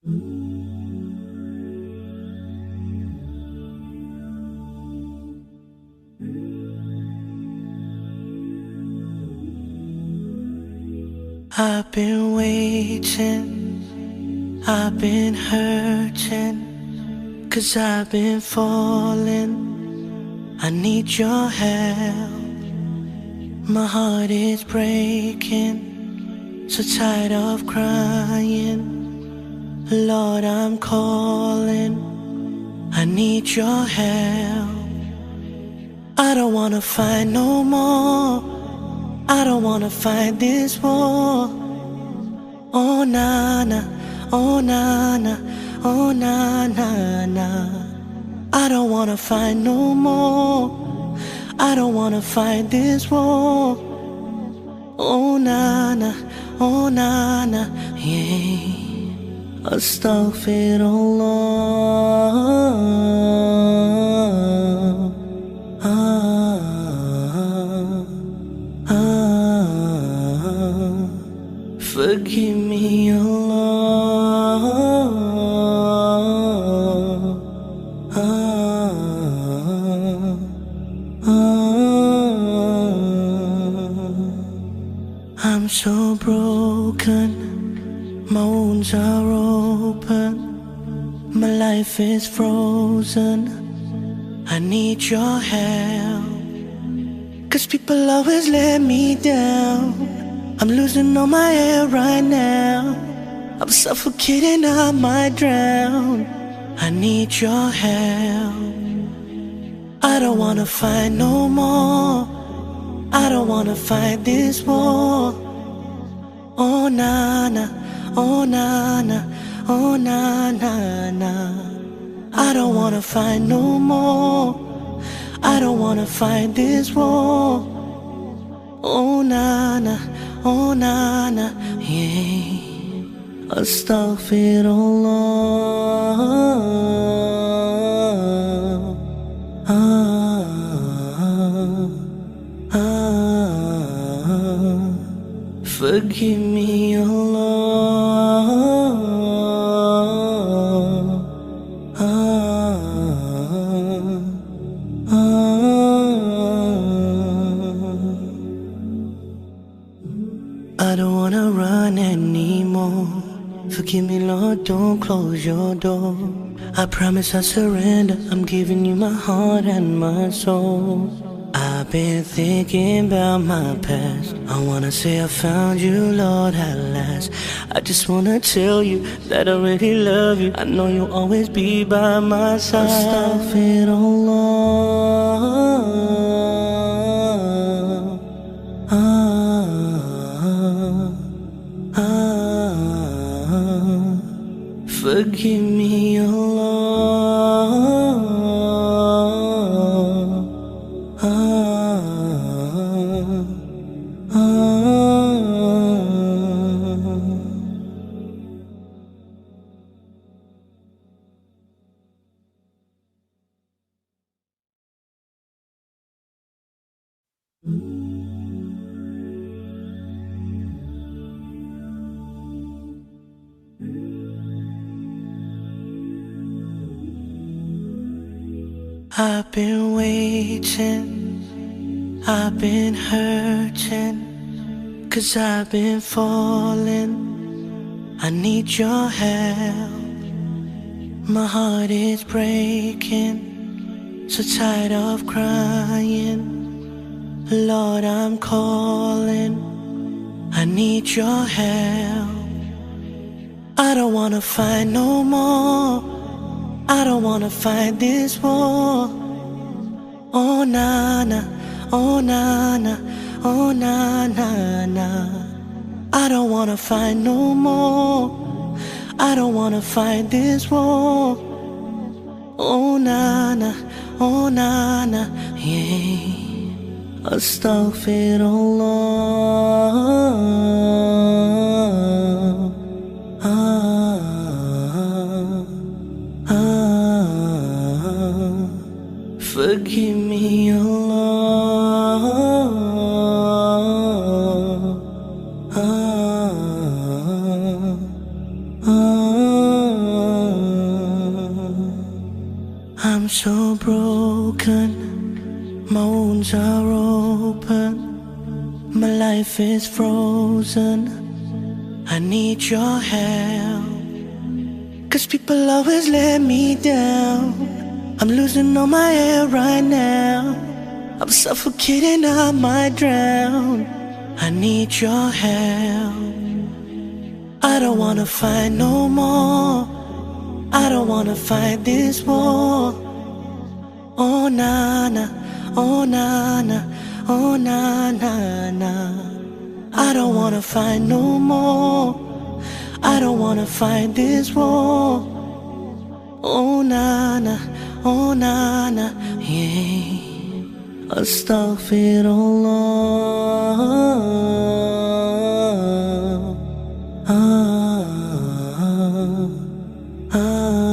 I've been waiting, I've been hurting, 'cause I've been falling. I need your help. My heart is breaking, so tired of crying. Lord, I'm calling, I need your help. I don't wanna fight no more, I don't wanna fight this war. Oh na na, oh na na, oh na na na. I don't wanna fight no more, I don't wanna fight this war. Oh na na, oh na na, yeah. Astaghfirullah. Forgive me, Allah. I'm so broken, my wounds are open, my life is frozen. I need your help, 'cause people always let me down. I'm losing all my air right now, I'm suffocating, I might drown. I need your help. I don't wanna fight no more, I don't wanna fight this war. Oh na na, oh na na, oh na na na. I don't wanna fight no more, I don't wanna fight this war. Oh na na, oh na na, yeah. Astaghfirullah. Forgive me, Allah. I don't wanna run anymore. Forgive me, Lord, don't close your door. I promise I surrender, I'm giving you my heart and my soul. I've been thinking about my past, I wanna say I found you, Lord, at last. I just wanna tell you that I really love you, I know you'll always be by my side. Astaghfirullah. Forgive me, Allah. I've been waiting, I've been hurting, 'cause I've been falling. I need your help. My heart is breaking, so tired of crying. Lord, I'm calling, I need your help. I don't wanna fight no more, I don't wanna fight this war. Oh na na, oh na na, oh na na na. I don't wanna fight no more, I don't wanna fight this war. Oh na na, oh na na, yeah. Astaghfirullah. Forgive me, Allah. I'm so broken, my wounds are open, my life is frozen. I need your help, 'cause people always let me down. I'm losing all my air right now. I'm suffocating, I might drown. I need your help. I don't wanna fight no more. I don't wanna fight this war. Oh na na, oh na na, oh na na na. I don't wanna fight no more. I don't wanna fight this war. Oh na na, oh na na, yeah. Astaghfirullah.